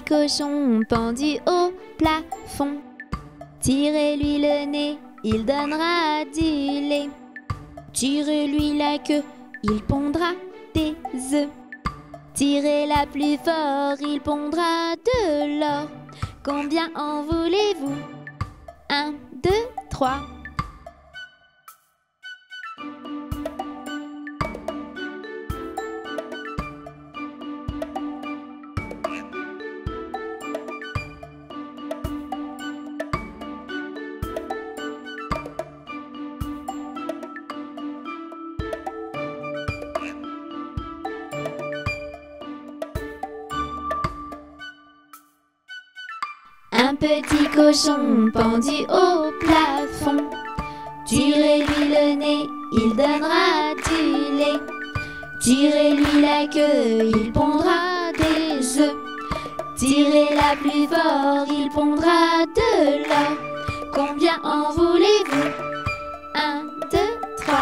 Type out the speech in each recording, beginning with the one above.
cochon pendu au plafond. Tirez-lui le nez, il donnera du lait. Tirez-lui la queue, il pondra des œufs. Tirez-la plus fort, il pondra de l'or. Combien en voulez-vous? 1, 2, 3. Un petit cochon pendu au plafond. Tirez-lui le nez, il donnera du lait. Tirez-lui la queue, il pondra des œufs. Tirez-la plus fort, il pondra de l'or. Combien en voulez-vous? 1, 2, 3.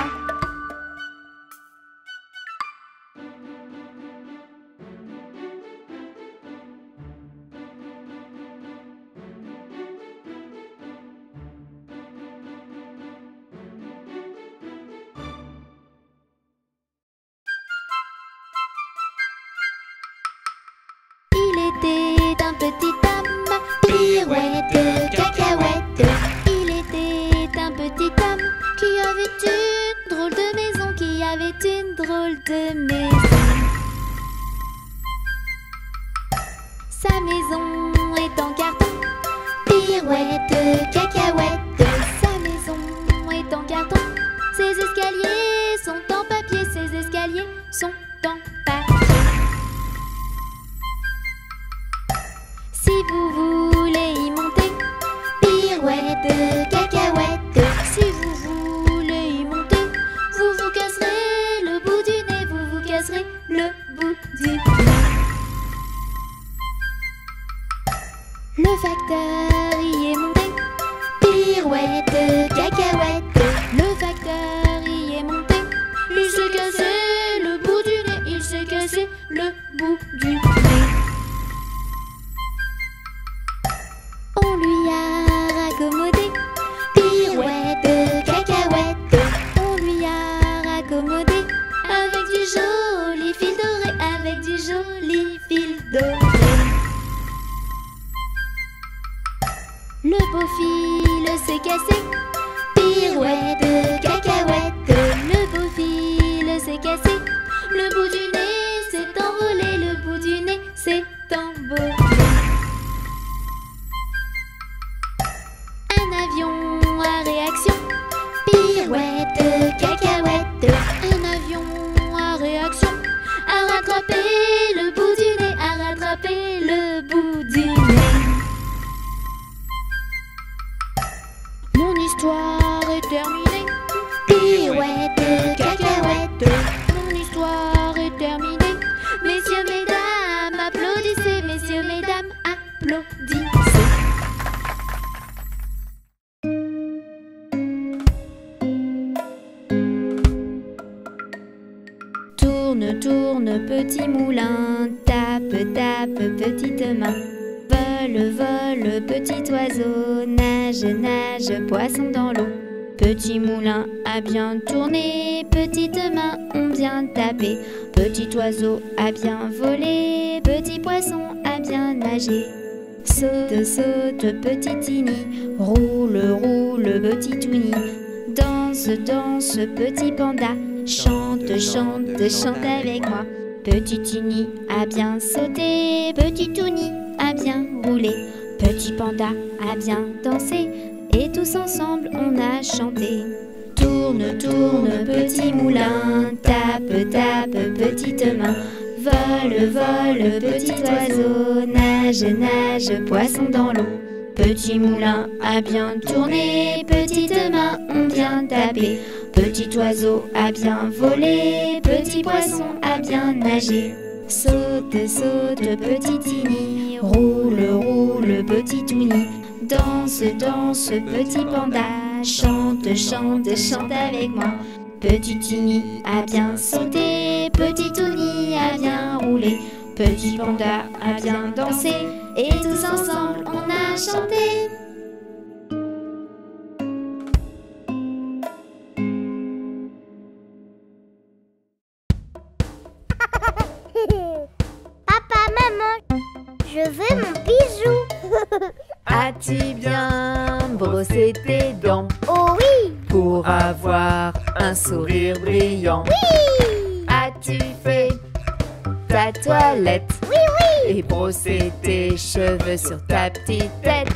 Était un petit homme, pirouette, cacahuète. Il était un petit homme qui avait une drôle de maison, qui avait une drôle de maison. Sa maison est en carton, pirouette, cacahuète. Sa maison est en carton, ses escaliers sont en papier, ses escaliers sont en papier. Si vous voulez y monter, pirouette, cacahuète. Si vous voulez y monter, vous vous casserez le bout du nez, vous vous casserez le bout du nez. Le facteur y est monté, pirouette, cacahuète. Le facteur y est monté, il s'est cassé le bout du nez, il s'est cassé le bout du nez. On lui a raccommodé, pirouette, cacahuète. On lui a raccommodé avec du joli fil doré, avec du joli fil doré. Le beau fil s'est cassé, pirouette, cacahuète. Le beau fil s'est cassé, le bout du nez s'est envolé, le bout du nez s'est envolé. Un avion à réaction, pirouette, cacahuète. Un avion à réaction a rattrapé le bout du nez, a rattrapé le bout du nez. Mon histoire est terminée, pirouette, cacahuète. Mon histoire est terminée. Messieurs, mesdames, applaudissez. Messieurs, mesdames, applaudissez. Tourne, tourne, petit moulin, tape, tape, petite main. Vole, vole, petit oiseau, nage, nage, poisson dans l'eau. Petit moulin a bien tourné, petite main ont bien tapé. Petit oiseau a bien volé, petit poisson a bien nagé. Saute, saute, petit tini, roule, roule, petit touni. Danse, danse, petit panda, chante, chante, chante avec moi. Petit tini a bien sauté, petit touni a bien roulé. Petit panda a bien dansé, et tous ensemble on a chanté. Tourne, tourne, petit moulin, tape, tape, petite main. Vole, vole, petit oiseau, nage, nage, poisson dans l'eau. Petit moulin a bien tourné, petites mains ont bien tapé. Petit oiseau a bien volé, petit poisson a bien nagé. Saute, saute, petit tini, roule, roule, petit touni. Danse, danse, petit panda, chante, chante, chante avec moi. Petit tini a bien sauté, petit touni a bien roulé. Petit panda a bien dansé, Et tous ensemble on a chanté. Papa, maman, je veux mon bisou. As-tu bien brossé tes dents Oh oui, pour avoir un sourire brillant? oui, As-tu fait ta toilette oui, oui, et brossé tes cheveux sur ta petite tête?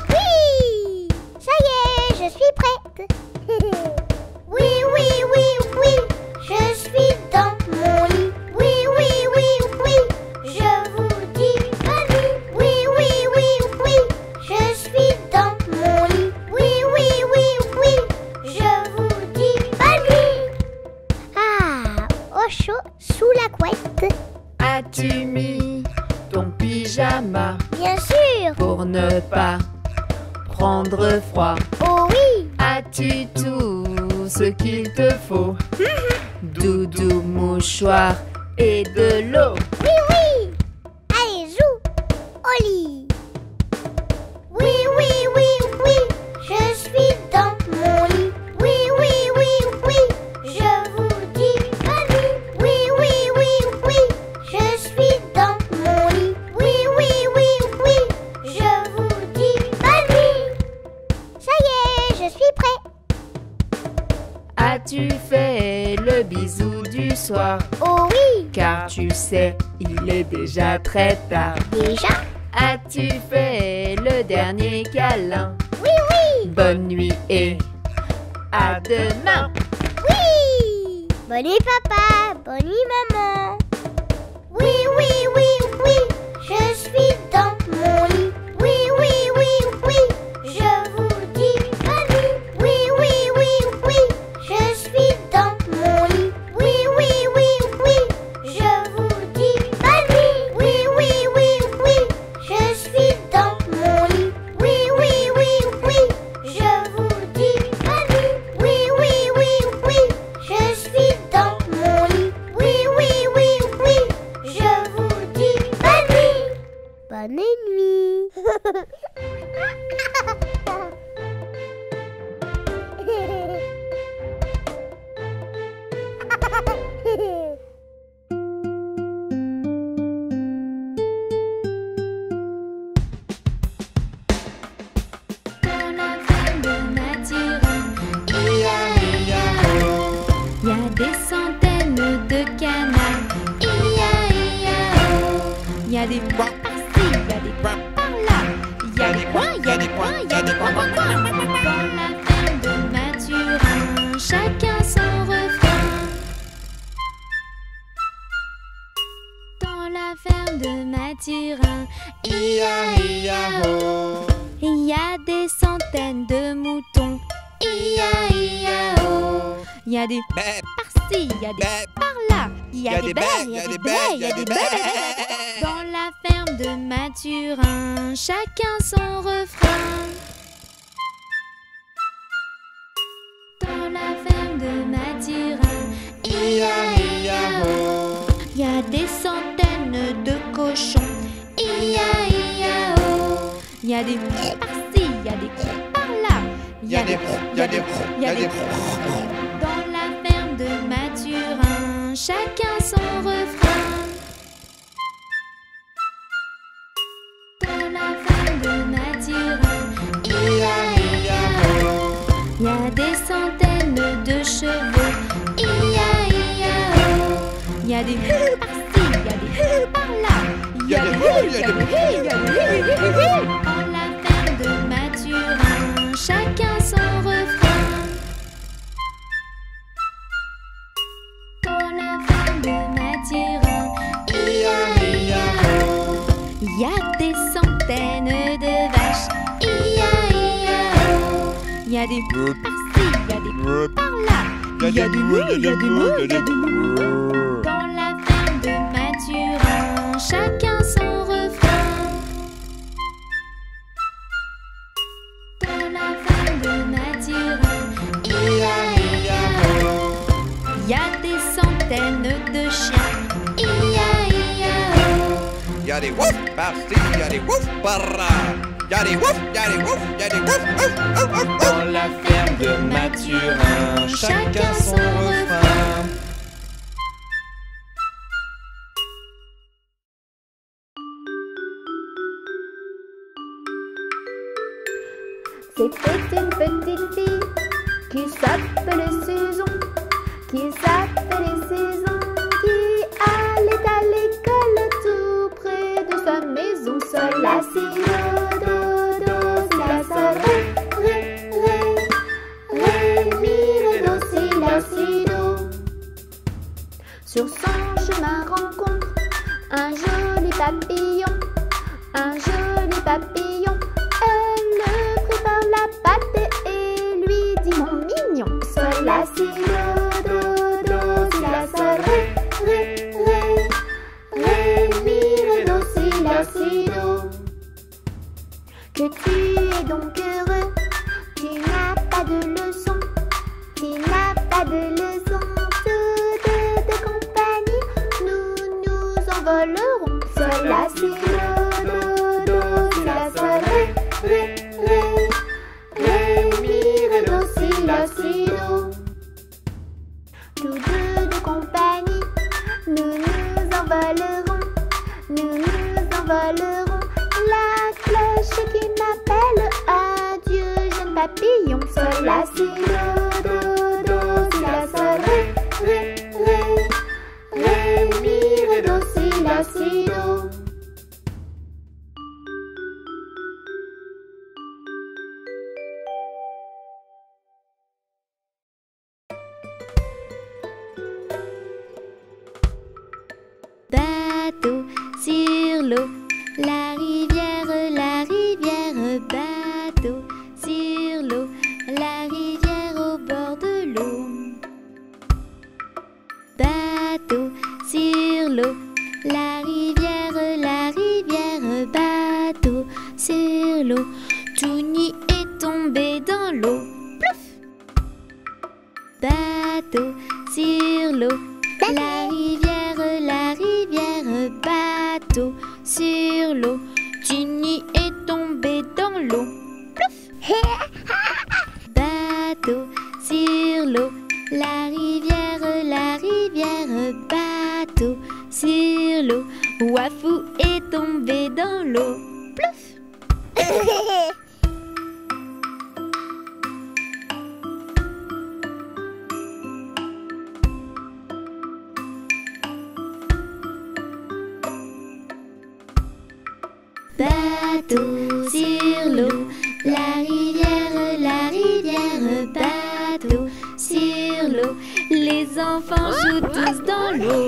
oui. Ça y est, je suis prête. Oui, oui, oui, oui, je suis dans mon lit. Oui, oui, oui, oui, je vous dis bonne nuit. Oui, oui, oui, oui, je suis dans mon lit. Oui, oui, oui, oui, je vous dis bonne nuit. Ah, au chaud, sous la couette. As-tu mis ton pyjama Bien sûr. pour ne pas prendre froid? Oh oui. As-tu tout ce qu'il te faut? Doudou, mouchoir et de l'eau. Oui, oui. Allez, joue au lit. Oui, oui, oui, oui, je suis dans mon lit. Oui, oui, oui, oui, je vous dis bonne nuit. Oui, oui, oui, oui, je suis dans mon lit. Oui, oui, oui, oui, je vous dis bonne nuit. Ça y est, je suis prêt. As-tu fait le bisou du soir? Oh oui, Car tu sais, il est déjà très tard. déjà. As-tu fait le dernier câlin? Oui, oui, Bonne nuit et à demain. oui. Bonne nuit papa, bonne nuit maman. Oui, oui, oui, oui, je suis dans mon lit. Oui, oui, oui, oui, je vous dis bonne nuit. Oui, oui, oui, oui, je suis dans mon lit. Oui, oui, oui, oui, je vous dis bonne nuit. Oui, oui, oui, oui, je suis dans mon lit. Oui, oui, oui, oui, je vous dis bonne nuit. Oui, oui, oui, oui, je suis dans mon lit. Oui, oui, oui, oui, je vous dis bonne nuit. Bonne nuit. Dans la ferme de Mathurin, y a des centaines de canards. Y a des coins par-ci, y a des coins par-là. Y a des coins, y a des coins, y a des coins, coins, coins. Dans la ferme de Mathurin, chacun son refrain. Dans la ferme de Mathurin, il y a des centaines de moutons. Il y a des par-ci, il y a des par-là. Il y a des bêtes, il y a des bêtes, il y a des bêtes. Dans la ferme de Mathurin, chacun son refrain. Dans la ferme de Mathurin, il y a des centaines de cochons. Il y a des par-ci, il y a des par-là. Il y a des dans la ferme de Mathurin, chacun son refrain. Dans la ferme de Mathurin, il y a des centaines de chevaux. Il y a des par-ci, il y a des par-là. Il y a des dans la ferme de Mathurin, chacun son refrain. Dans la ferme de Mathurin, il y a des centaines de vaches. Il y a des par-ci, il y a des par-là. Il y a des moules, il y a des moules, il y a des moules. Dans la ferme de Mathurin, chacun son refrain. Dans la ferme de Mathurin, il y a des centaines de chiens. Il y y'a des wouf par-ci, y'a des wouf par-là. Y'a des wouf, y'a des wouf, y'a des wouf, ouf, ouf, ouf, ouf. Dans la ferme de Mathurin, chacun son refrain. C'était une petite fille qui s'appelait Saison, qui allait à l'école tout près de sa maison. Sol, la, si, do, si, la, sol, ré, mi, ré, do, si, la, si, do. Sur son chemin rencontre un joli papillon, un joli papillon. Elle le prit par la patte et lui dit mon mignon. Sol, la, si, do, si, la, sol, ré, mi, ré, do, si, la, si, do. Que tu es donc heureux, tu n'as pas de leçon, tu n'as pas de leçon. Toutes de compagnie, nous nous envolerons. Sol, la, si, do, si, la, sol, ré, mi, ré, do, si, la, si, do. Tous deux de compagnie, nous nous envolerons, nous nous envolerons. La cloche qui m'appelle, adieu jeune papillon. Sol, la, si, do, si, la, sol, ré, mi, ré, do, si, la, si, do. Bateau sur l'eau, la rivière, bateau sur l'eau, la rivière au bord de l'eau. Bateau sur l'eau, la rivière, bateau sur l'eau. Touni est tombé dans l'eau. Plouf! Bateau sur l'eau, la rivière, bateau sur l'eau. Tini est tombé dans l'eau. Plouf! Bateau sur l'eau, la rivière, bateau sur l'eau. Wafou est tombé dans l'eau. Plouf! Bateau sur l'eau, la rivière, bateau sur l'eau. Les enfants jouent tous dans l'eau.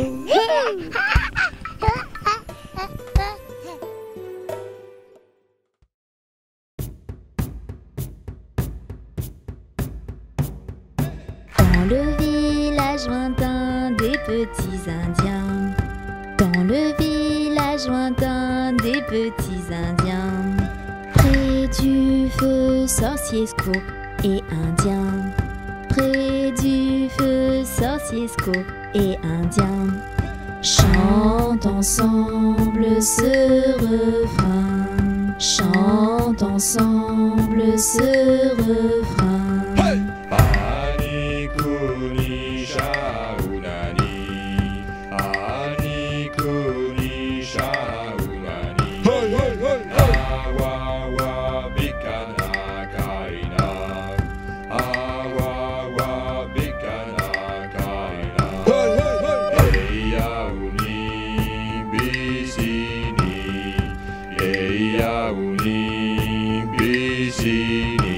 Dans le village lointain des petits Indiens, dans le village lointain des petits Indiens, près du feu sorcier-sco et indien, près du feu sorcier-sco et indien, chantent ensemble ce refrain, chantent ensemble ce refrain. Ani kuni shaunani, ani kuni shaunani. Awawa bikana kaina, awawa bikana kaina. Eyauni bisini, eyauni bisini.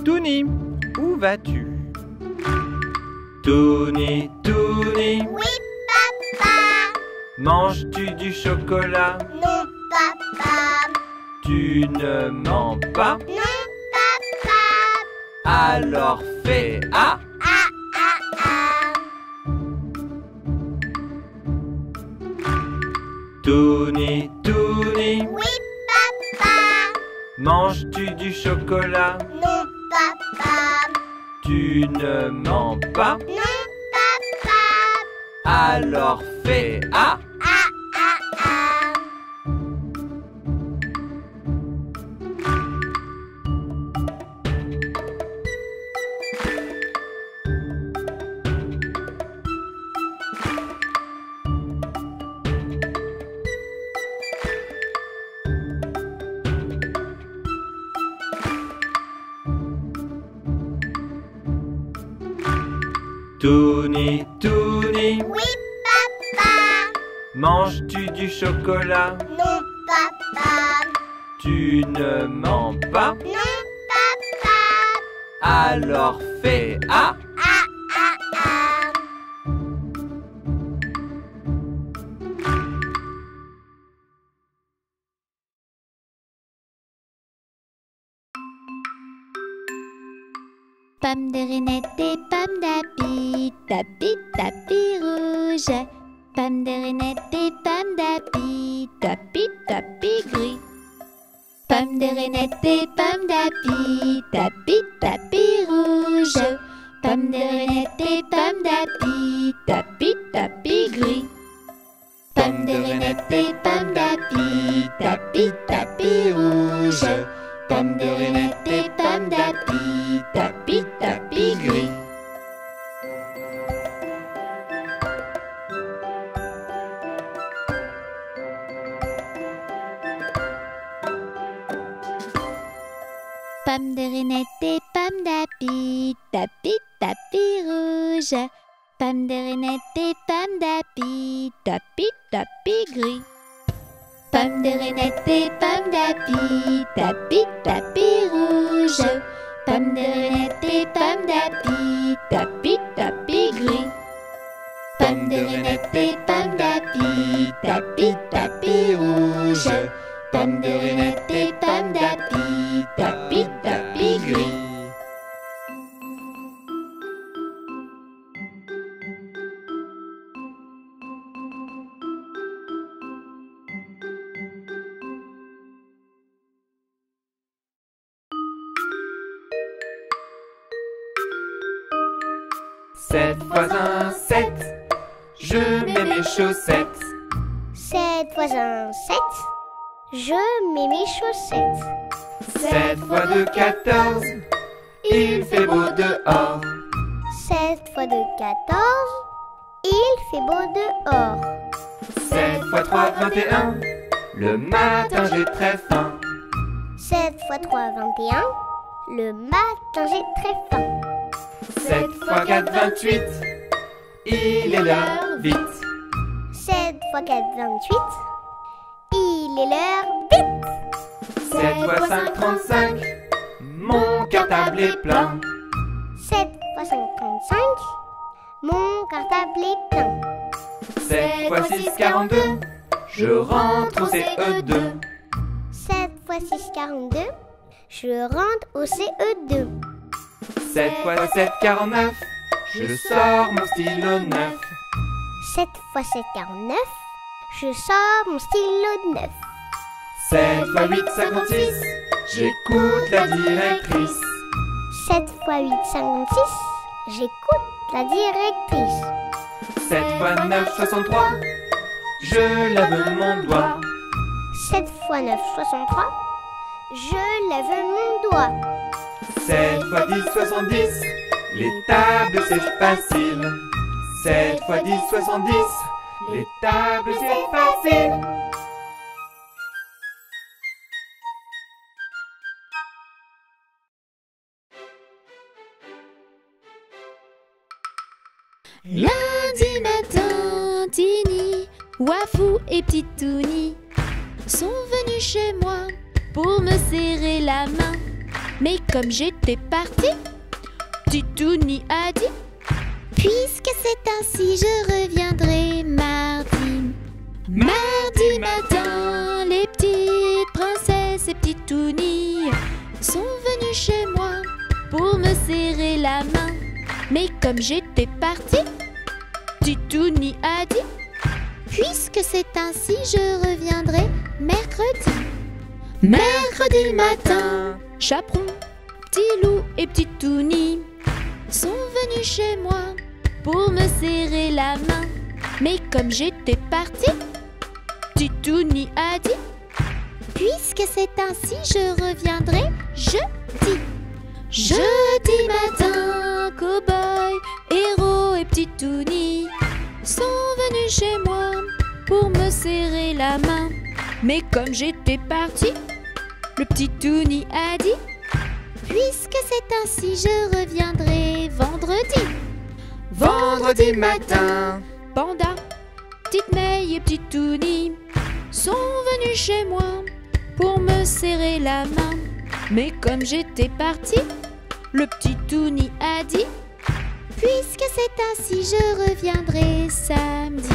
Touni, où vas-tu? Touni, Touni, Oui, papa. manges-tu du chocolat? Non, papa. Tu ne mens pas? Non, papa. Alors fais A. Ah, ah, ah. Touni, Touni, Oui, papa. manges-tu du chocolat? Non, papa. Tu ne mens pas? Non, papa. Alors fais A. Ah, ah, ah. Touni, Touni, Oui, papa. manges-tu du chocolat? Non, papa. Tu ne mens pas? Non, papa. Alors fais A. Ah, ah, ah. Pomme de Renette et pomme d'api, tapis, tapis rouge. Pomme de Renette et pomme d'api, tapis, tapis gris. Pomme de Renette et pomme d'api, tapis, tapis rouge. Pomme de Renette et pomme d'api, tapis, tapis gris. Pomme de Renette et pomme d'api, tapis, tapis rouge. Pomme de Renette et pomme d'api, tapis, tapis gris. Pomme de Renette et pomme d'api, tapis, tapis rouge. Pomme de Renette et pomme d'api, tapis, tapis gris. Pomme de Renette et pomme d'api, tapis, tapis rouge. Pomme de Renette et pomme d'api, tapis, tapis gris. Pomme de Renette et pomme d'api, tapis, tapis rouge. Pomme de Renette et pomme d'api, tapis, tapis gris. Sept fois un 7, je mets mes chaussettes. 7 fois un 7. Je mets mes chaussettes. 7 fois 2, 14, il fait beau dehors. 7 fois 2, 14. Il fait beau dehors. 7 fois 3, 21, le matin j'ai très faim. 7 fois 3, 21. Le matin j'ai très faim. 7 fois 4, 28, il est l'heure vite. 7 fois 4, 28. Il est l'heure vite. 7 fois 5, 35, mon cartable est plein. 7 fois 5, 35. Mon cartable est plein. 7 fois 6, 42, je rentre au CE2. 7 fois 6, 42. Je rentre au CE2. 7 fois 7, 49, je sors mon stylo neuf. 7 fois 7, 49. Je sors mon stylo neuf. 7 fois 8, 56, j'écoute la directrice. 7 fois 8, 56. J'écoute la directrice. 7 fois 9, 63, je lave mon doigt. 7 fois 9, 63. Je lève mon doigt. 7 fois 10, 70, les tables c'est facile. 7 fois 10, 70, les tables c'est facile. Lundi matin, Tini, Wafou et Petite Touni sont venus chez moi pour me serrer la main. Mais comme j'étais partie, Titouni a dit: puisque c'est ainsi, je reviendrai mardi. Mardi matin, les petites princesses et Titouni sont venues chez moi pour me serrer la main. Mais comme j'étais partie, Titouni a dit: puisque c'est ainsi, je reviendrai mercredi. Mercredi matin, Chaperon, Petit Loup et Titouni sont venus chez moi pour me serrer la main. Mais comme j'étais partie, Titouni a dit: puisque c'est ainsi, je reviendrai jeudi. Jeudi matin, Cow-Boy, Héros et Titouni sont venus chez moi pour me serrer la main. Mais comme j'étais partie, le petit Touni a dit: puisque c'est ainsi, je reviendrai vendredi. Vendredi matin, Panda, Petite May et Petit Touni sont venus chez moi pour me serrer la main. Mais comme j'étais partie, le petit Touni a dit: puisque c'est ainsi, je reviendrai samedi.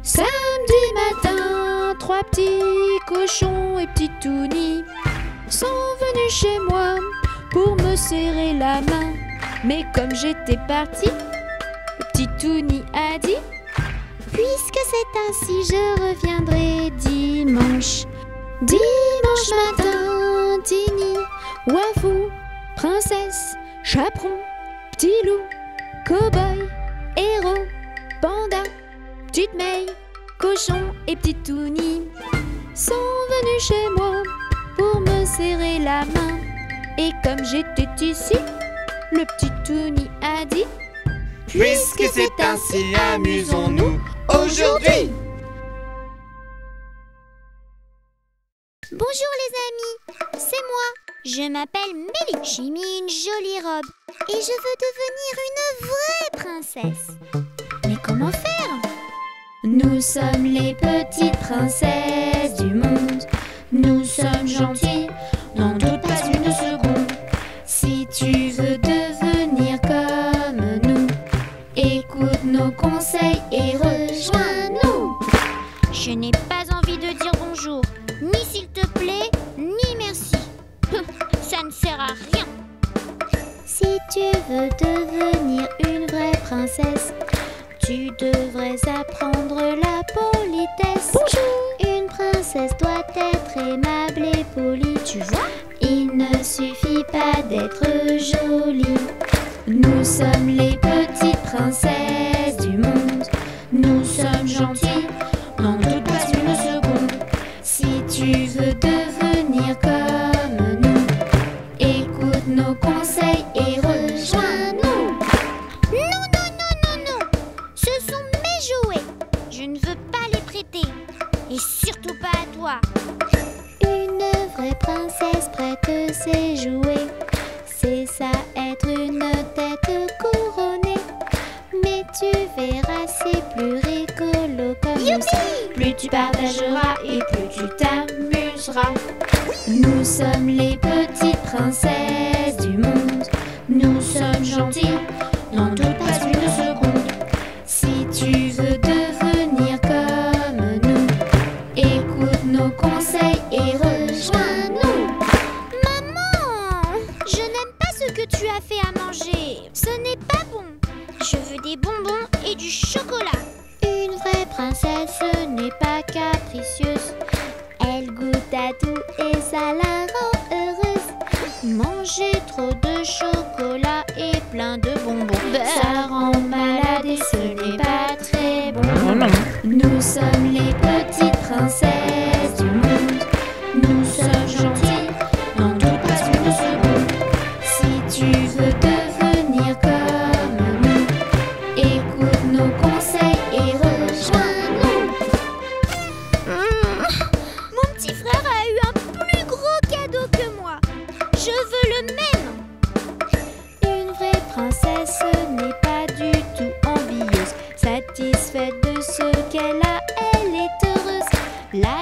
Samedi matin, 3 petits cochons et Petit Touni sont venus chez moi pour me serrer la main. Mais comme j'étais partie, le petit Touni a dit: puisque c'est ainsi, je reviendrai dimanche. Dimanche matin, Tini, Wafou, Princesse, Chaperon, Petit Loup, Cow-Boy, Héros, Panda, Petite May, Cochon et Petit Touni sont venus chez moi pour me serrer la main. Et comme j'étais ici, le petit Touni a dit: Puisque c'est ainsi, amusons-nous aujourd'hui. Bonjour les amis, c'est moi. Je m'appelle Mélie. J'ai mis une jolie robe et je veux devenir une vraie princesse. Mais comment faire? Nous sommes les petites princesses du monde. Nous sommes gentilles, n'en doute pas une seconde. Si tu veux devenir comme nous, écoute nos conseils et rejoins-nous. Je n'ai pas envie de dire bonjour, ni s'il te plaît, ni merci. Ça ne sert à rien. Si tu veux devenir une vraie princesse, tu devrais apprendre la politesse. Bonjour. Une princesse doit être aimable et polie. Tu vois, il ne suffit pas d'être jolie. Nous sommes les petites princesses du monde. Nous sommes gentilles, n'en doute pas une seconde. Si tu veux devenir comme nous, écoute nos conseils et rejoins-nous. Non, non, non, non, non. Ce sont mes jouets. Je ne veux pas les prêter. Et surtout pas à toi. Une vraie princesse prête ses jouets. C'est ça être une tête couronnée. Mais tu verras, c'est plus rigolo comme nous. Plus tu partageras et plus tu t'amuseras. Nous sommes les petites princesses du monde. Nous sommes gentilles, n'en doute pas une seconde. Si tu veux devenir comme nous, écoute nos conseils et rejoins-nous. Maman, je n'aime pas ce que tu as fait à manger. Ce n'est pas bon. Je veux des bonbons et du chocolat. Une vraie princesse n'est pas capricieuse. Elle goûte à tout et ça la rend heureuse. Manger trop de chocolat et plein de bonbons, ça rend malade et ce n'est pas très bon. Nous sommes les petites princesses du monde. Nous sommes gentilles, n'en doute pas une seconde. Si tu veux devenir comme nous, écoute nos conseils et rejoins-nous. Mon petit frère a eu un plus gros cadeau que moi. Je veux le même. Une vraie princesse n'est pas du tout envieuse. Satisfaite de ce qu'elle a, elle est heureuse. La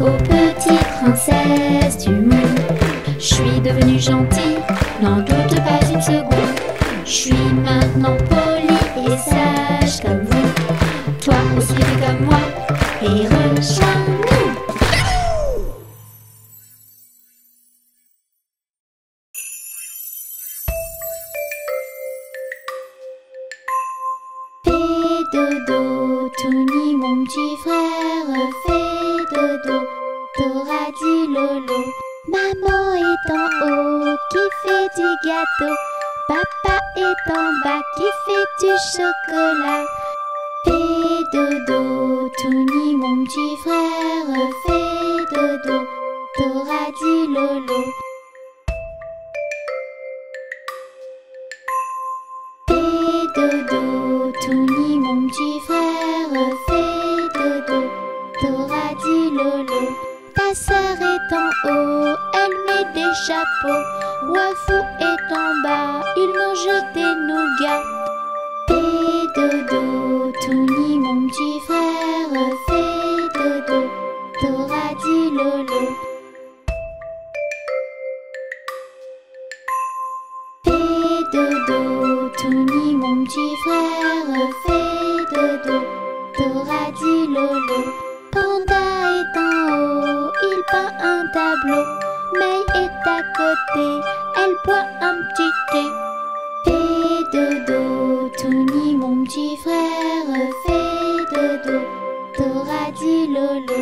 aux petites princesses du monde. Je suis devenue gentille, n'en doute pas une seconde. Je suis maintenant polie et sage comme vous. Toi aussi fais comme moi et rejoins-nous. Fais dodo, Tony mon petit frère, fais dodo. T'auras dit Lolo. Maman est en haut qui fait du gâteau. Papa est en bas qui fait du chocolat. Fais dodo, Tony mon petit frère, fais dodo. T'auras dit Lolo. Fais dodo, Tony mon petit frère, fais dodo. T'auras dit Lolo. Ta sœur est en haut, elle met des chapeaux. Wafou est en bas, ils mangent des nougats. Fais dodo, Tony mon petit frère, fais dodo. T'auras dit Lolo. Fais dodo, Tony mon petit frère, fais dodo. T'auras dit Lolo. Panda est en haut, il peint un tableau. May est à côté, elle boit un petit thé. Fais dodo, Tony mon petit frère, fais dodo. T'auras dit Lolo.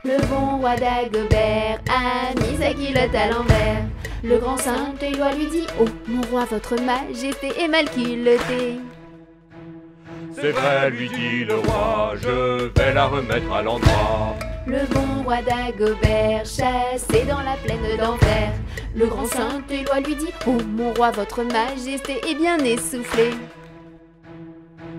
Le bon roi d'Agobert a mis sa culotte à l'envers. Le grand Saint-Éloi lui dit: oh, mon roi, votre majesté est mal culottée. C'est vrai, lui dit le roi, je vais la remettre à l'endroit. Le bon roi d'Agobert, chassé dans la plaine d'enfer. Le grand Saint-Éloi lui dit: oh, mon roi, votre majesté est bien essoufflée.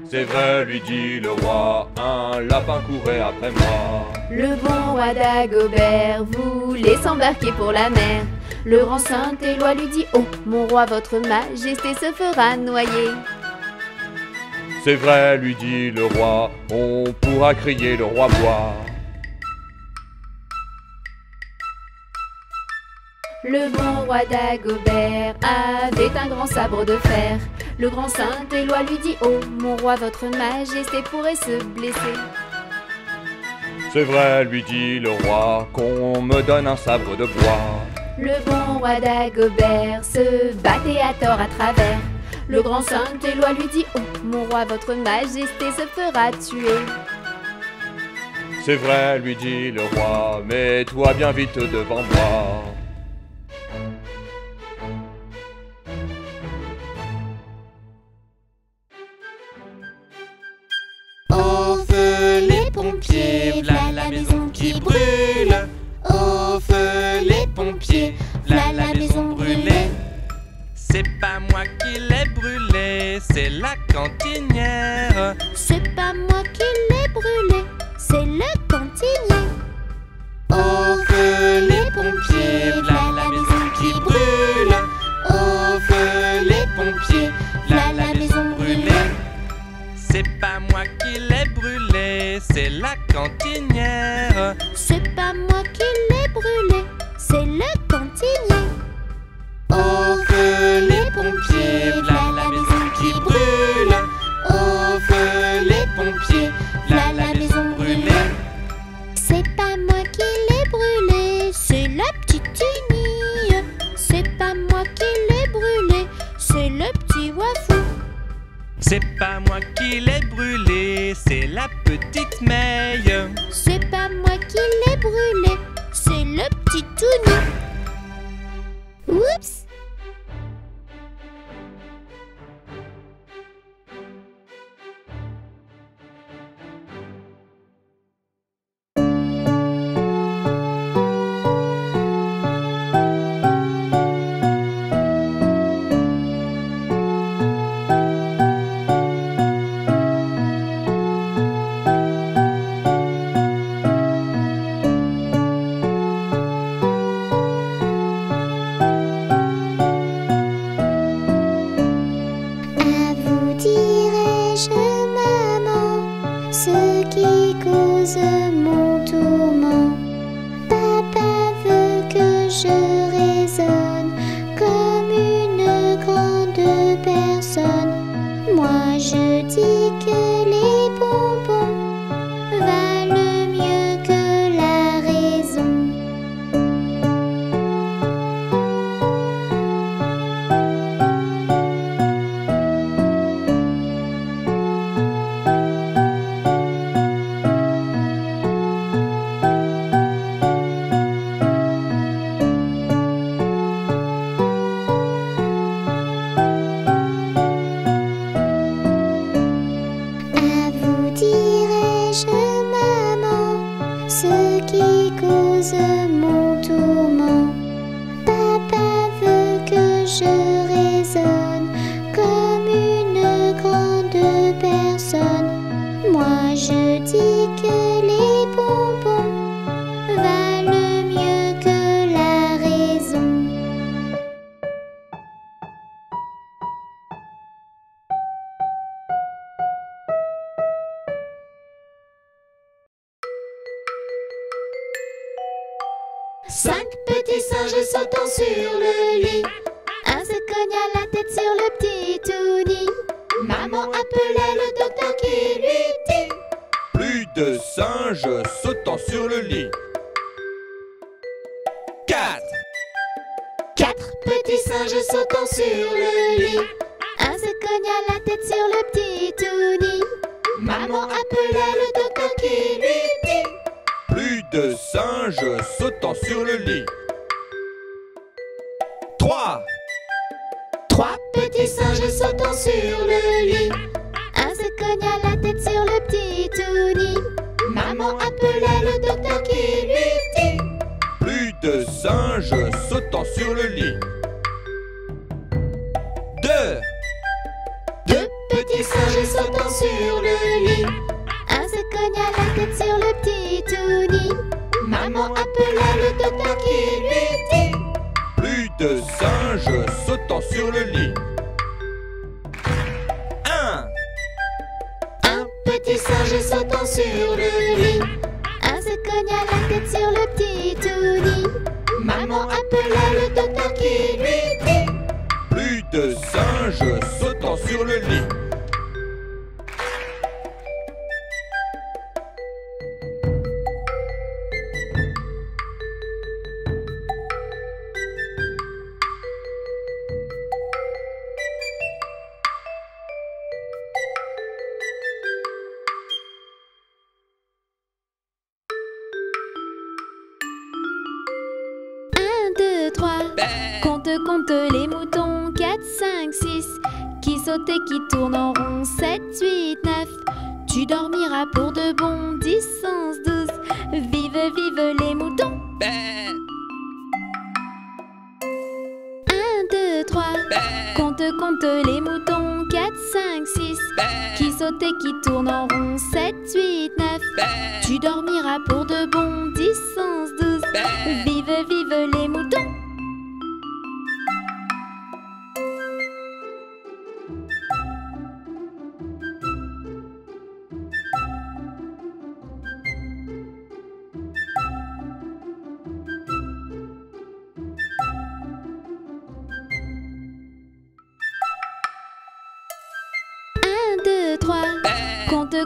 C'est vrai, lui dit le roi, un lapin courait après moi. Le bon roi d'Agobert voulait s'embarquer pour la mer. Le grand Saint-Éloi lui dit: oh, mon roi, votre majesté se fera noyer. C'est vrai, lui dit le roi, on pourra crier le roi bois. Le bon roi d'Agobert avait un grand sabre de fer. Le grand Saint-Éloi lui dit: oh, mon roi, votre majesté pourrait se blesser. C'est vrai, lui dit le roi, qu'on me donne un sabre de bois. Le bon roi d'Agobert se battait à tort à travers. Le grand Saint-Éloi lui dit: oh, mon roi, votre majesté se fera tuer. C'est vrai, lui dit le roi, mets-toi bien vite devant moi. Au feu les pompiers, v'là la maison qui brûle. Au feu les pompiers, v'là la maison brûlée. C'est pas moi qui l'ai brûlée, c'est la cantinière. C'est pas moi qui l'ai brûlé, c'est le cantinier. Au feu les pompiers, v'là la maison qui brûle. Au feu les pompiers, v'là la maison brûlée. C'est pas moi qui l'ai brûlée, c'est la cantinière. C'est pas moi qui l'ai brûlé, c'est le cantinier. Au feu les pompiers, v'là la maison qui brûle. Au feu les pompiers, v'là la maison brûlée. C'est pas moi qui l'ai brûlé, c'est la petite Tini. C'est pas moi qui l'ai brûlé, c'est le petit Wafou. C'est pas moi qui l'ai brûlé, c'est la petite May. C'est pas moi qui l'ai brûlé, c'est le petit Touni. 5 petits singes sautant sur le lit. Un se cogna la tête sur le petit tout nid. Maman appela le docteur qui lui dit: Plus de singes sautant sur le lit. 4. 4 petits singes sautant sur le lit. Un se cogna la tête sur le petit tout nid. Maman appela le docteur qui lui dit: Plus de singes sautant sur le lit. 3. 3 petits singes sautant sur le lit. Un se cogna la tête sur le petit tout nid. Maman appela le docteur qui lui dit: Plus de singes sautant sur le lit. 2. 2 petits singes sautant sur le lit. Un se cogna la tête sur le petit tout nid. Maman appela le docteur qui lui dit: Plus de singes sautant sur le lit. 1. Un petit singe sautant sur le lit. Un se cogna la tête sur le petit tout nid. Maman appela le docteur qui lui dit: Plus de singes sautant sur le lit. Compte les moutons, 4, 5, 6 qui sautent et qui tournent en rond, 7, 8, 9. Tu dormiras pour de bon, 10, 11, 12. Vive, vive les moutons. 1, 2, 3. Compte les moutons, 4, 5, 6 qui sautent et qui tournent en rond, 7, 8, 9. Tu dormiras pour de bon, 10, 11, 12. Vive, vive les moutons.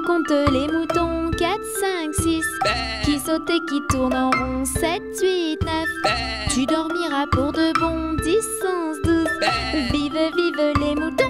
Compte les moutons, 4, 5, 6 qui sautent et qui tournent en rond, 7, 8, 9. Tu dormiras pour de bon, 10, 11, 12. Vive, vive les moutons.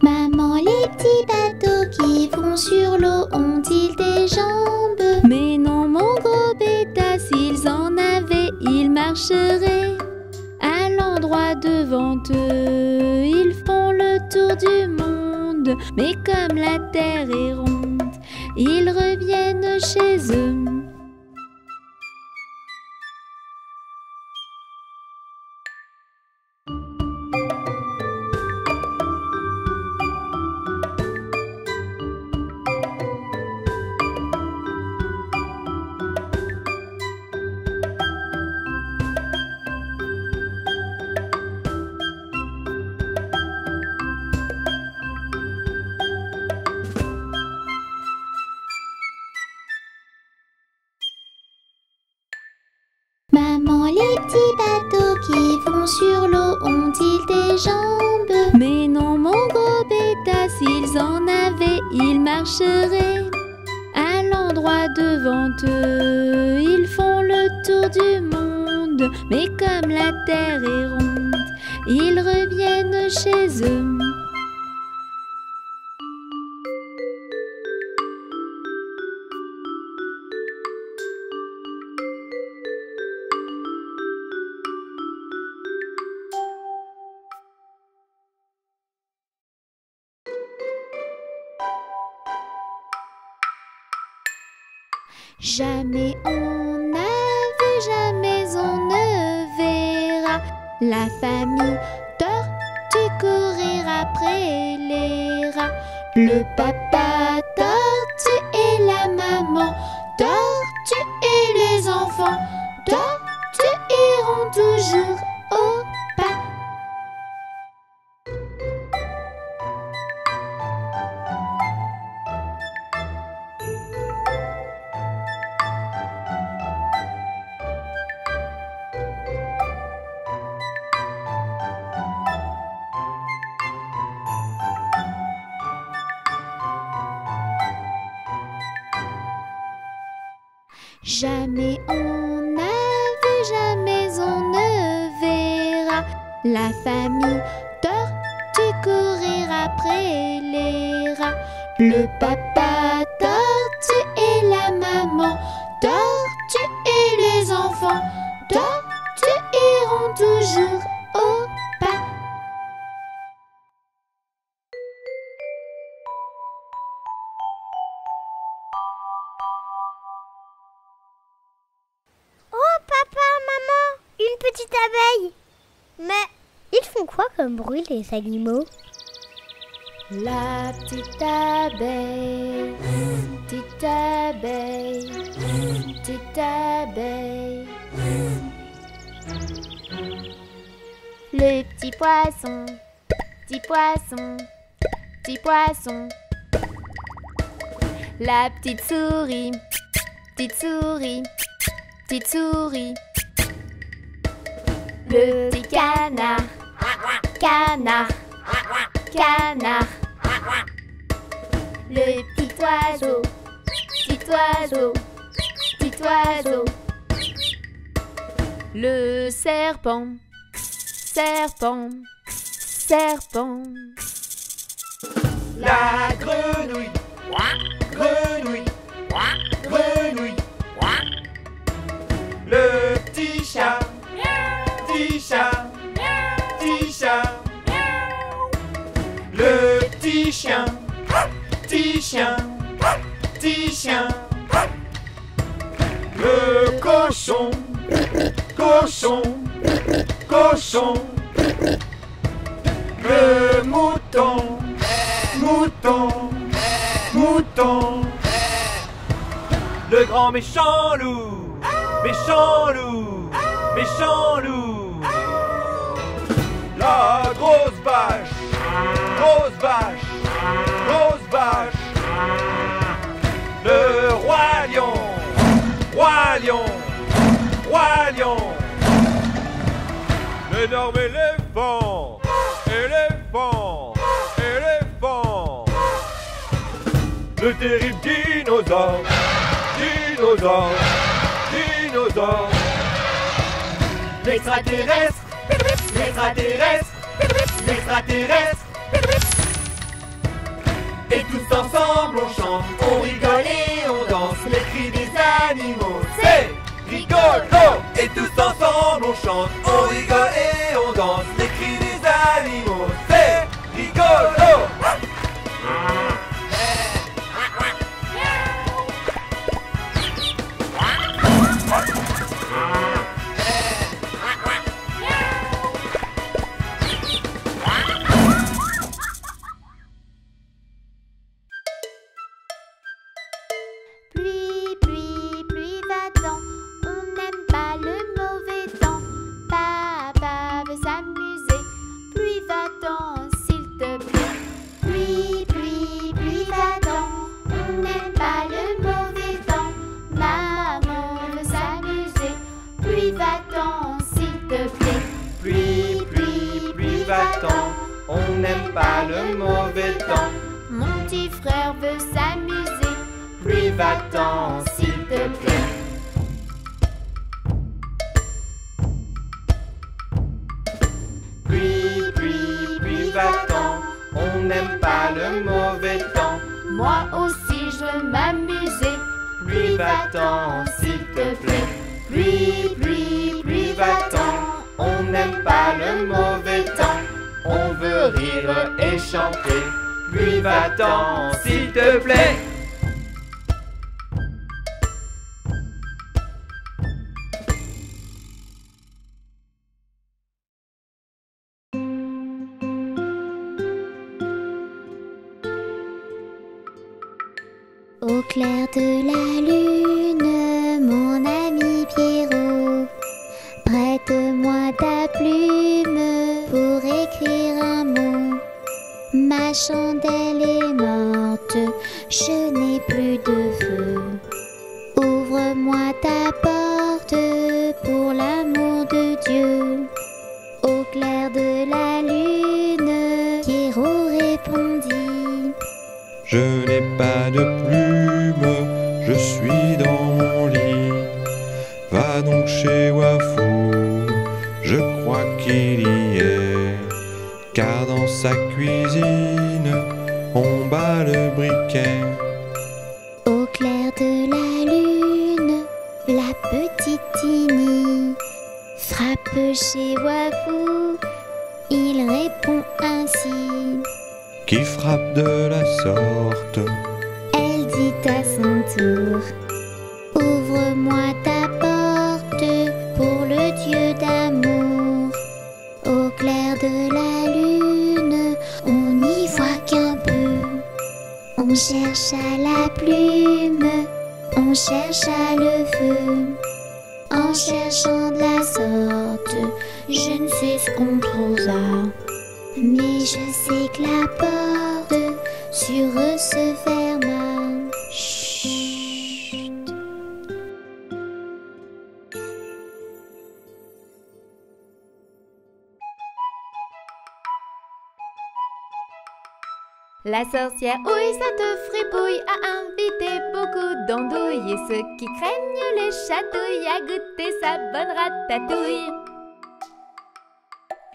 Maman, les petits bateaux qui vont sur l'eau ont-ils des jambes? Mais non, mon gros bêta, s'ils en avaient, ils marcheraient à l'endroit devant eux. Ils font le tour du monde, mais comme la terre est ronde, ils reviennent chez eux. Maman, les petits bateaux qui vont sur l'eau ont-ils des jambes? Mais non, mon gros bêta, s'ils en avaient, ils marcheraient à l'endroit devant eux. Ils font le tour du monde, mais comme la terre est ronde, ils reviennent chez eux. Jamais on n'a vu, jamais on ne verra la famille tortue courir après les rats. Le papa tortue et la maman tortue et les enfants tortues iront toujours au pas. Jamais on n'a vu, jamais on ne verra la famille tortue courir après les rats. Le papa tortue et la maman tortue et les enfants tortues iront toujours au pas. Oh papa, maman, une petite abeille. Mais ils font quoi comme bruit les animaux? La petite abeille, petite abeille, petite abeille. Le petit poisson, petit poisson, petit poisson. La petite souris, petite souris, petite souris. Le petit canard, canard, canard. Le petit oiseau, petit oiseau, petit oiseau. Le serpent, serpent, serpent. La grenouille, grenouille, grenouille. Le petit chat, petit chat, petit chat. Le petit chien, petit chien, petit chien. Le cochon, cochon, cochon. Le mouton, mouton, mouton. Le grand méchant loup, méchant loup, méchant loup. La grosse vache, grosse vache, grosse vache. Le roi lion, roi lion, roi lion. L'énorme éléphant, éléphant, éléphant. Le terrible dinosaure, dinosaure, dinosaure. L'extraterrestre, l'extraterrestre, l'extraterrestre. Et tous ensemble on chante, on rigole et on danse. Les cris des animaux, c'est rigolo. Et tous ensemble on chante, on rigole et on danse. Les cris des animaux, c'est rigolo. Pluie, pluie, pluie, va-t'en. On n'aime pas le mauvais temps. Papa veut s'amuser. Pluie, va-t'en, s'il te plaît. Pluie, pluie, pluie, va-t'en. On n'aime pas le mauvais temps. Maman veut s'amuser. Pluie, va-t'en, s'il te plaît. Pluie, pluie, pluie, va-t'en. On n'aime pas le mauvais temps. Mon petit frère veut s'amuser. Pluie, va-t'en, s'il te plaît. Pluie, pluie, pluie, va-t'en. On n'aime pas le mauvais temps. Moi aussi je veux m'amuser. Pluie, va-t'en, s'il te plaît. Pluie, pluie, pluie, va-t'en. On n'aime pas le mauvais temps. On veut rire et chanter. Pluie, va-t'en, s'il te plaît. Au clair de la lune, mon ami Pierrot, prête-moi ta plume pour écrire un mot. Ma chandelle est morte, je n'ai plus de feu. Ouvre-moi ta porte pour l'amour de Dieu. Au clair de la lune, Pierrot répondit: Je n'ai pas de plume, je suis dans mon lit. Va donc chez Wafou, je crois qu'il y est. Car dans sa cuisine, on bat le briquet. Au clair de la lune, la petite Tini frappe chez Wafou. Il répond ainsi: Qui frappe de la sorte? Elle dit à son tour: Ouvre-moi ta porte pour le Dieu d'amour. Au clair de la lune, on n'y voit qu'un peu. On cherche à la plume, on cherche à le feu. En cherchant de la sorte, je ne sais ce qu'on trouva. Mais je sais que la porte sur eux se ferma. Chut. La sorcière, oui, cette fripouille a invité beaucoup d'andouilles. Et ceux qui craignent les chatouilles à goûter sa bonne ratatouille.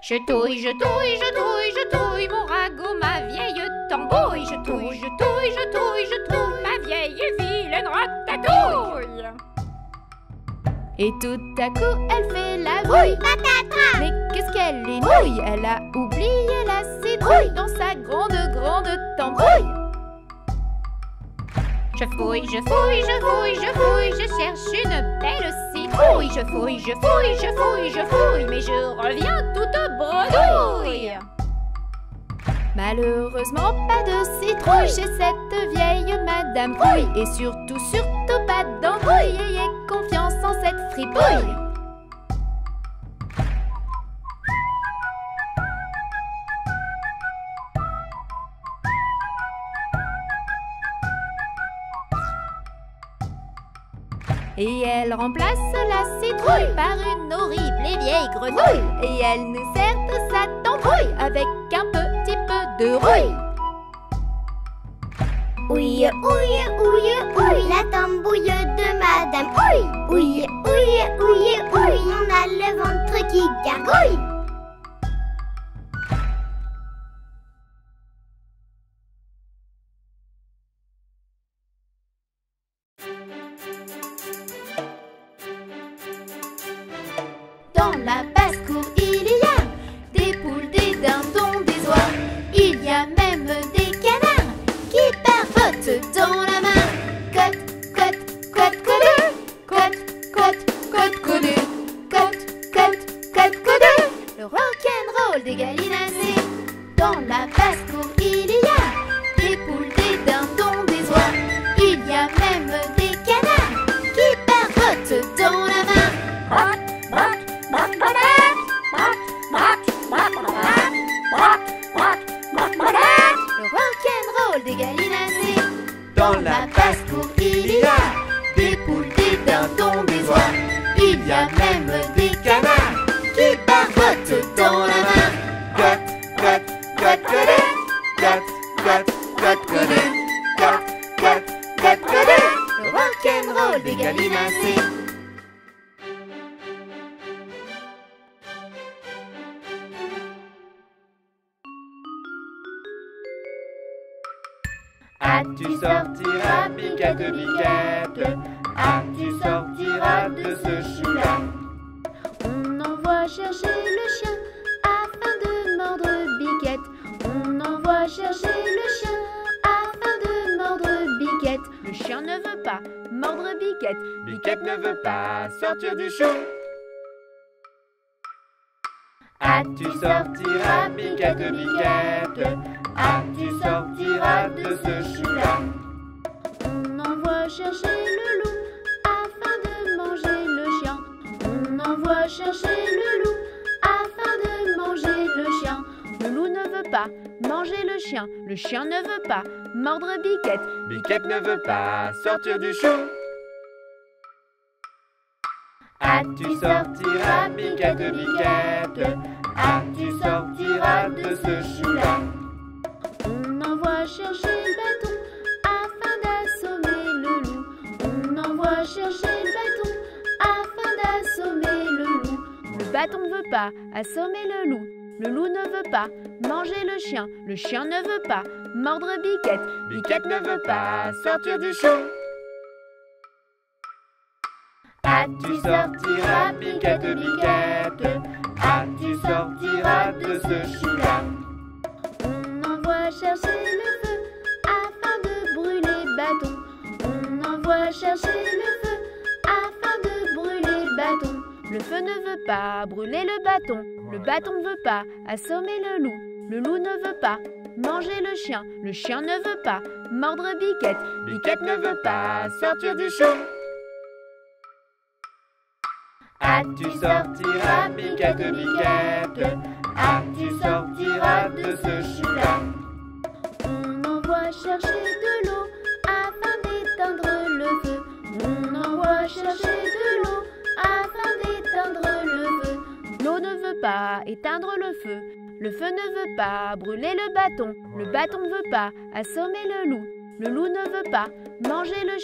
Je touille, je touille, je touille, je touille mon ragot, ma vieille tambouille. Je touille, je touille, je touille, je touille ma vieille et vilaine ratatouille. Et tout à coup, elle fait la brouille. Mais qu'est-ce qu'elle est nouille? Elle a oublié la citrouille dans sa grande tambouille. Je fouille, je fouille, je fouille, je fouille, je cherche une belle citrouille. Je fouille, je fouille, je fouille, je fouille, mais je reviens toute bredouille. Malheureusement, pas de citrouille chez cette vieille Madame Trouille. Et surtout, surtout pas d'embrouille. Ayez confiance en cette fripouille. Et elle remplace la citrouille par une horrible et vieille grenouille. Et elle nous sert de sa tambouille avec un petit peu de rouille. Ouille, ouille, ouille, ouille, la tambouille de Madame Ouille. Ouille, ouille, ouille, ouille, on a le ventre qui gargouille. Dans la basse-cour, il y a des poules, des dindons, des oies. Il y a même des canards qui barbotent dans la main. Cote, cote, cote, cote, cote, cote, cote, cote, cote, cote, cote, cote. Le rock'n'roll des gallinacés. Dans la basse-cour, il y a des poules, des dindons, des oies. Il y a même des canards qui barbotent dans la main. Le rock'n'roll des gallinacés. Dans la basse-cour, il y a des poules, des dindons, des oies. Il y a même des canards qui barbotent dans la main. Cote, cote, cote, cote, cote, cote, cote, cote, cote, cote, cote, cote. Le rock'n'roll des gallinacés. Tu sortiras, biquette, biquette. Tu sortiras de ce chou-là. On envoie chercher le chien afin de mordre Biquette. On envoie chercher le chien afin de mordre Biquette. Le chien ne veut pas mordre Biquette. Biquette ne veut pas sortir du chou. Tu sortiras, biquette, biquette. Tu sortiras de ce chou-là. On chercher le loup afin de manger le chien. On envoie chercher le loup afin de manger le chien. Le loup ne veut pas manger le chien ne veut pas mordre Biquette. Biquette ne veut pas sortir du chou. Ah, tu sortiras, Biquette, Biquette. Ah, tu sortiras de ce chou-là. On envoie chercher le bâton afin d'assommer le loup. On envoie chercher le bâton afin d'assommer le loup. Le bâton ne veut pas assommer le loup. Le loup ne veut pas manger le chien ne veut pas mordre Biquette. Biquette ne veut pas sortir du chou. Ah, tu sortiras, Biquette, Biquette. Ah, tu sortiras de ce chou-là. On envoie chercher le feu afin de brûler bâton. On envoie chercher le feu afin de brûler bâton. Le feu ne veut pas brûler le bâton ne veut pas assommer le loup ne veut pas manger le chien ne veut pas mordre Biquette. Biquette ne veut pas sortir du chou. Ah, tu sortiras, Biquette, Biquette. Ah, tu sortiras de ce chou-là. On envoie chercher de l'eau afin d'éteindre le feu. On envoie chercher de l'eau afin d'éteindre le feu. L'eau ne veut pas éteindre le feu ne veut pas brûler le bâton ne veut pas assommer le loup ne veut pas manger le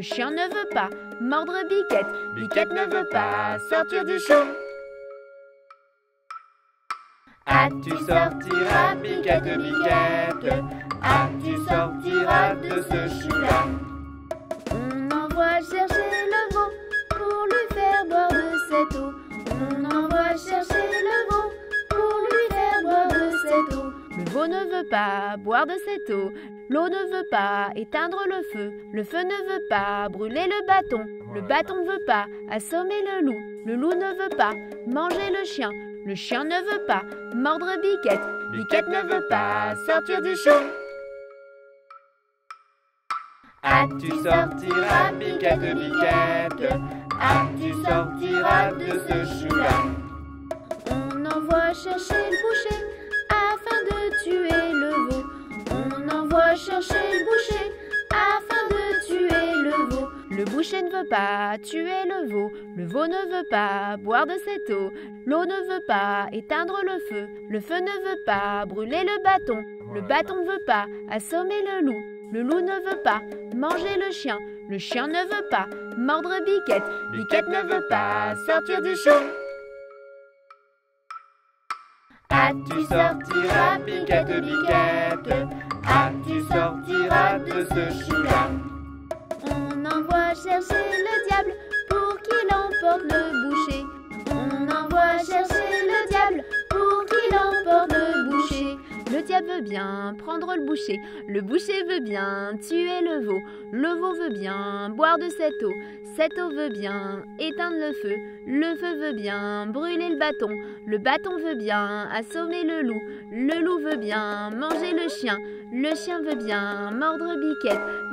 chien ne veut pas mordre Biquette. Biquette ne veut pas sortir du chou. Ah, tu sortiras, Biquette, Biquette. Ah, tu sortiras de ce chou-là. On envoie chercher le veau pour lui faire boire de cette eau. On envoie chercher le veau pour lui faire boire de cette eau. Le veau ne veut pas boire de cette eau. L'eau ne veut pas éteindre le feu ne veut pas brûler le bâton ne veut pas assommer le loup ne veut pas manger le chien ne veut pas mordre Biquette. Biquette ne veut pas sortir du chou. Ah, tu sortiras, Biquette, Biquette. Ah, tu sortiras de ce chou-là. On envoie chercher le boucher afin de tuer le veau. On envoie chercher le boucher afin de tuer le veau. Le boucher ne veut pas tuer le veau ne veut pas boire de cette eau. L'eau ne veut pas éteindre le feu ne veut pas brûler le bâton ne veut pas assommer le loup ne veut pas manger le chien ne veut pas mordre Biquette. Biquette ne veut pas sortir du chou. Ah, tu sortiras, Biquette, Biquette. Ah, tu sortiras de ce chou-là. On envoie chercher le diable pour qu'il emporte le boucher. On envoie chercher le diable pour qu'il emporte le boucher. Le diable veut bien prendre le boucher veut bien tuer le veau veut bien boire de cette eau veut bien éteindre le feu veut bien brûler le bâton veut bien assommer le loup veut bien manger le chien veut bien mordre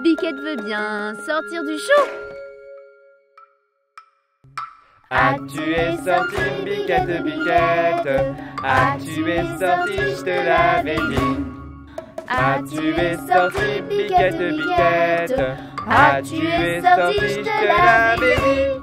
Biquette veut bien sortir du chou. Ah, tu es sorti, Biquette, Biquette. Ah, tu es sorti, je te l'avais dit. Ah, tu es sorti, Biquette, Biquette. Ah, tu es sorti, je te l'avais dit.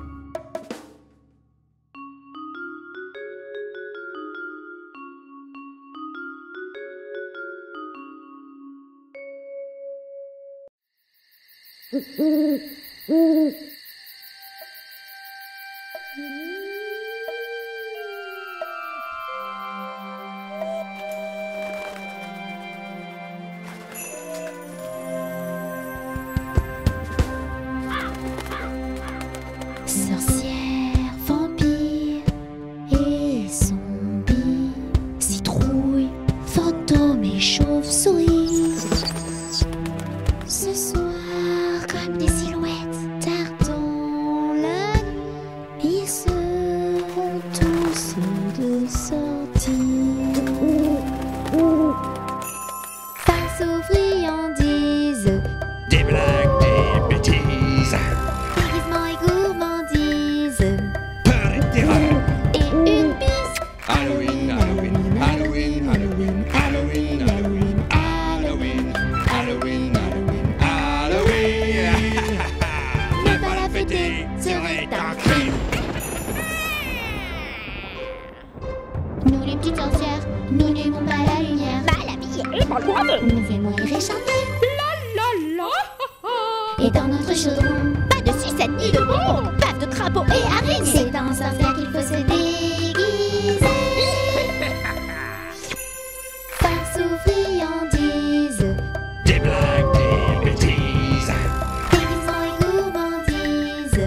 Sorcière, vampire et zombie, citrouille, fantôme et chauve-souris. Ce soir, comme des silhouettes, tardons dans notre chaudron. Pas de sucette ni de bonbons, bave de crapauds et araignées. C'est dans un sorcière qu'il faut se déguiser. Farce ou friandises, Des blagues, des bêtises, déguisement et gourmandise.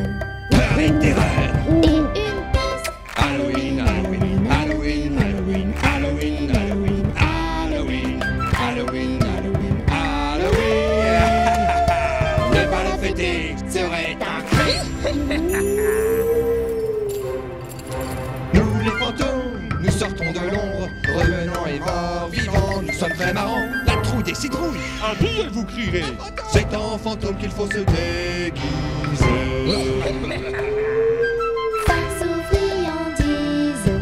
peur et terreur. Et une pièce. Halloween, Halloween, Halloween, Halloween, Halloween, Halloween, Halloween, Halloween, Halloween, Halloween. Ne pas le fêter serait un crime. Nous les fantômes, nous sortons de l'ombre, revenant et vivants, nous sommes très marrants. La trouille des citrouilles, Un billet, vous crierez. c'est en fantôme qu'il faut se déguiser. Farce ou friandises,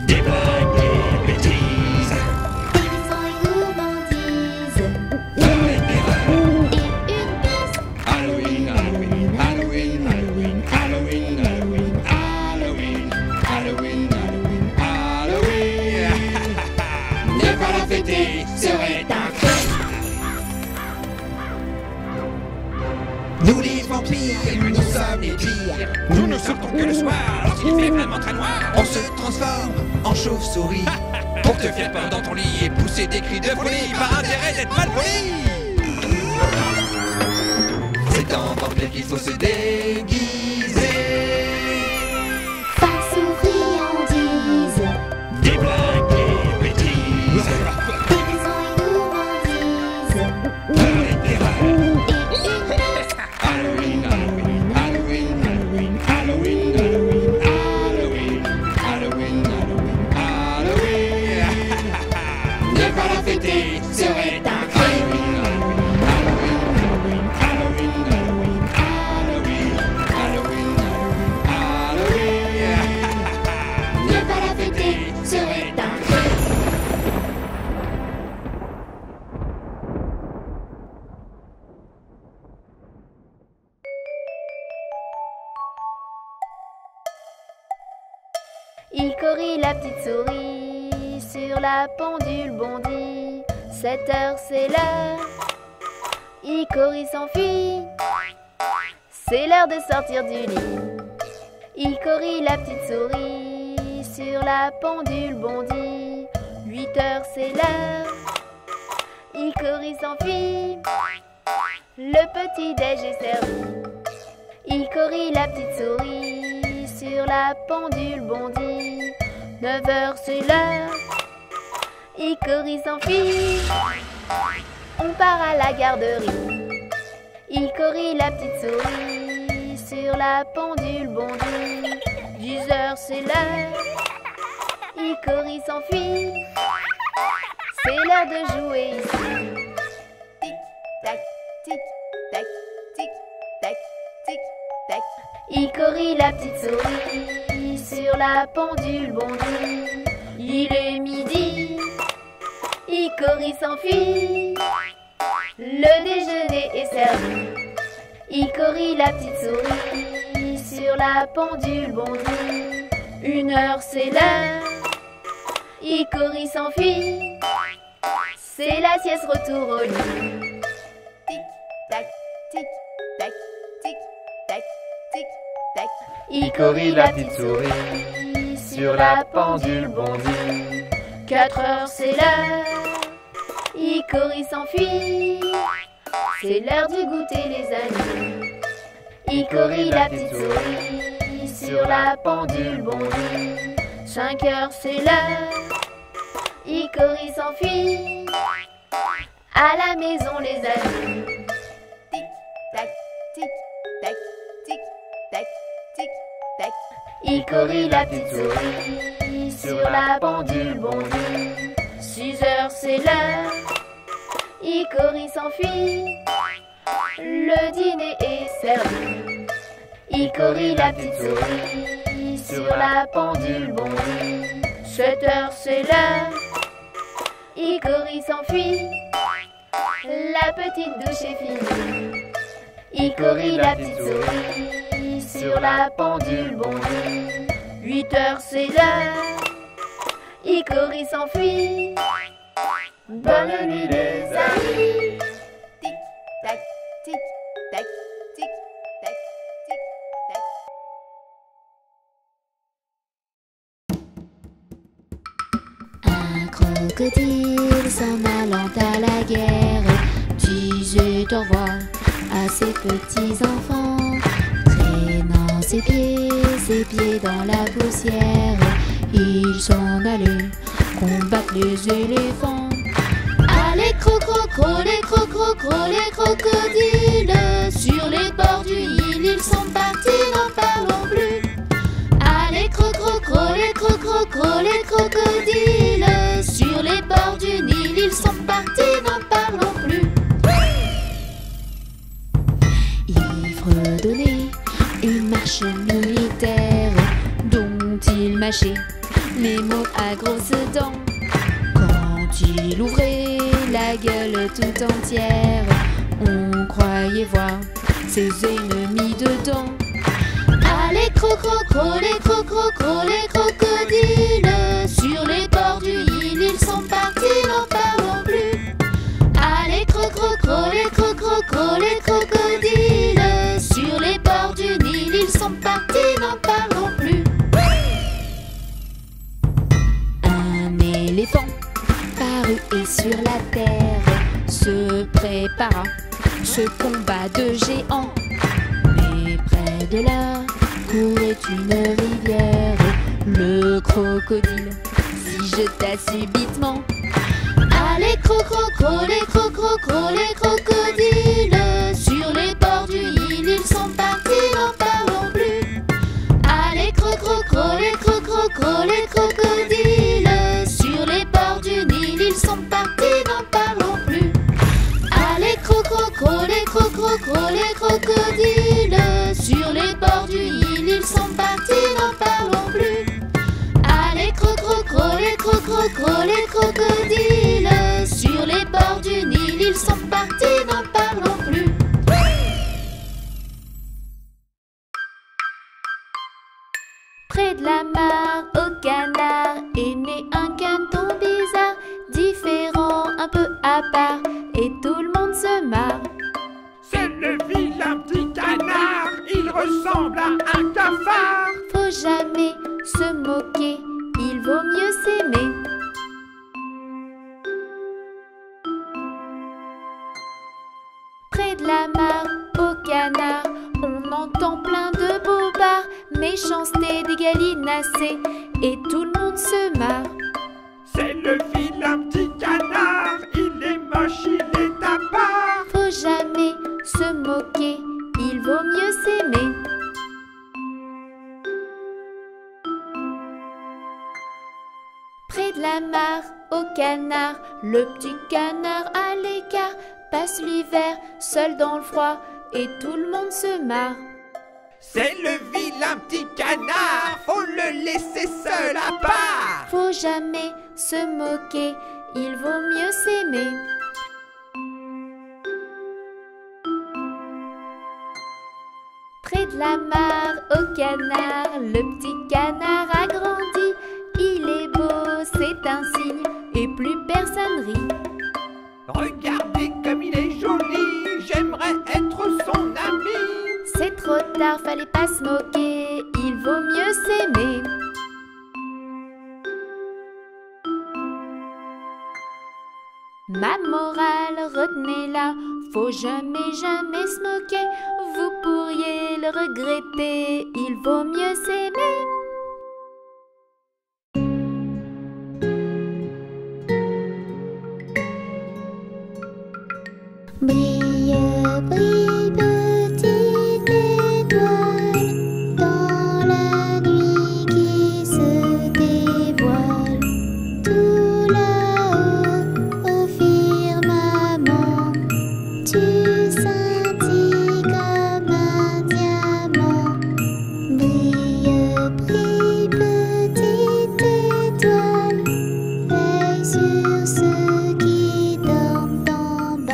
Des blagues, des bêtises, déguisement et gourmandise. peur et terreur. Et une pièce. Halloween, Halloween, Halloween, Halloween, Halloween, Halloween, Halloween, Halloween, Halloween, Halloween. Ne pas la fêter serait un crime. Nous les vampires, nous sommes les pires. Nous ne sortons que le soir, lorsqu'il fait vraiment très noir. On se transforme en chauve-souris pour te faire peur dans ton lit et pousser des cris de folie par intérêt d'être mal poli. C'est en vampire qu'il faut se déguiser. Farce ou friandises, Des blagues, des bêtises, déguisement et gourmandise. peur et terreur. Et une pièce. Halloween, Halloween, Halloween, Halloween, Halloween, Halloween, Halloween, Halloween, Halloween, Halloween. Ne pas la fêter serait un crime. Halloween, Halloween, Halloween, Halloween, Halloween, Halloween, Halloween. Ne pas la fêter serait un crime. Icori la petite souris sur la pendule bondit. 7 heures c'est l'heure. Icori s'enfuit. C'est l'heure de sortir du lit. Icori la petite souris sur la pendule bondit. 8 heures c'est l'heure. Icori s'enfuit. Le petit déj est servi. Icori la petite souris sur la pendule bondit. 9 heures c'est l'heure. Icori s'enfuit. On part à la garderie. Icori la petite souris sur la pendule bondit. 10 heures c'est l'heure. Icori s'enfuit. C'est l'heure de jouer ici. Tic tac, tic tac, tic tac, tic tac. Icori la petite souris sur la pendule bondit. Il est midi. Icori s'enfuit. Le déjeuner est servi. Icori la petite souris sur la pendule bondit. 1 heure c'est l'heure. Icori s'enfuit. C'est la sieste, retour au lit. Tic tac, tic tac, tic tac, tic tac. Icori la petite souris sur la pendule bondit. 4 heures c'est l'heure. Icori s'enfuit. C'est l'heure du goûter les amis. Icori la petite souris sur la pendule bondit. 5 heures c'est l'heure. Icori s'enfuit. À la maison les amis. Tic tac, tic tac, tic tac, tic tac. Icori la petite souris sur la pendule bondit. 6 heures c'est l'heure. Icori s'enfuit. Le dîner est servi. Icori la petite souris sur la pendule bondit. 7 heures c'est l'heure. Icori s'enfuit. La petite douche est finie. Icori la petite souris sur la pendule bondit. 8 heures c'est l'heure. Icori s'enfuit. Bonne nuit les amis. Tic tac, tic tac, tic tic-tac, tic-tac. Un crocodile s'en allant à la guerre disait au revoir à ses petits enfants, traînant ses pieds dans la poussière. Il s'en allait combattre les éléphants. Allez crocro, les crocodiles, sur les bords du Nil, ils sont partis, n'en parlons plus. Allez crocro, les crocodiles, sur les bords du Nil, ils sont partis, n'en parlons plus. Il fredonnait une marche militaire dont il mâchait les mots à grosses dents. Quand il ouvrait la gueule tout entière, on croyait voir ses ennemis dedans. Allez crocro, les crocodiles, sur les bords du Nil, ils sont partis, n'en parlons plus. Allez crocro, les crocodiles, sur les bords du Nil, ils sont partis, n'en parlons plus. Un éléphant parut et sur la terre se prépara ce combat de géants. Mais près de là courait une rivière. Le crocodile s'y jeta subitement. Allez crocro, les crocodiles, sur les bords du Nil, ils sont partis, n'en parlons plus. Allez crocro, les crocodiles, sur les bords du Nil, ils sont partis, n'en parlons plus. Allez crocro, les crocodiles, sur les bords du Nil, ils sont partis, n'en parlons plus. Allez crocro, les crocodiles, sur les bords du Nil, ils sont partis, n'en parlons plus. Près de la mare, au canard, est né un caneton bizarre, différent, un peu à part, et tout le monde se marre. C'est le vilain petit canard, il ressemble à un cafard. Faut jamais se moquer, il vaut mieux s'aimer. Près de la mare, au canard, on entend plein de bobards, méchanceté des gallinacés, et tout le monde se marre. C'est le vilain petit canard, il est moche, il est à part. Faut jamais se moquer, il vaut mieux s'aimer. Près de la mare, au canard, le petit canard à l'écart passe l'hiver seul dans le froid, et tout le monde se marre. C'est le vilain petit canard, faut le laisser seul à part. Faut jamais se moquer, il vaut mieux s'aimer. Près de la mare, au canard, le petit canard a grandi. Il est beau, c'est un signe, et plus personne rit. Regardez comme il est joli, j'aimerais être son ami. C'est trop tard, fallait pas se moquer, il vaut mieux s'aimer. Ma morale, retenez-la, faut jamais, jamais se moquer. Vous pourriez le regretter, il vaut mieux s'aimer. Brille, brille, petite étoile, dans la nuit qui se dévoile. Tout là-haut, au firmament, tu scintilles comme un diamant. Brille, brille, petite étoile, veille sur ceux qui dorment en bas.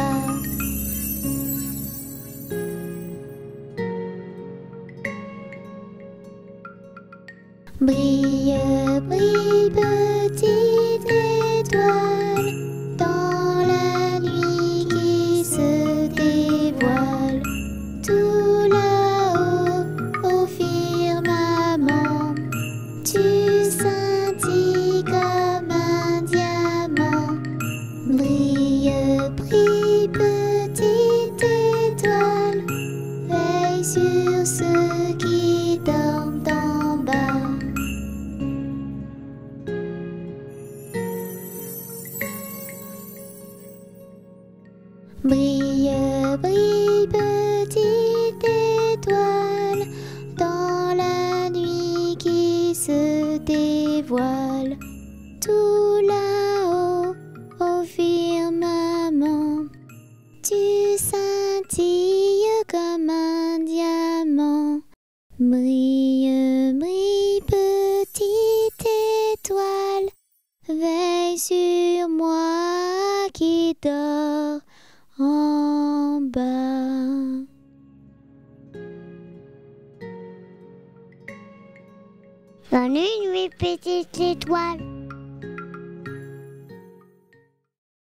Brille, brille, petite étoile, dans la nuit qui se dévoile. Tout sur ceux qui dorment en bas. Brille, brille, petite étoile, dans la nuit qui se dévoile. Tout là-haut, au firmament, tu scintilles comme un diamant. Brille, brille, petite étoile, veille sur moi qui dors en bas. Bonne nuit, petite étoile.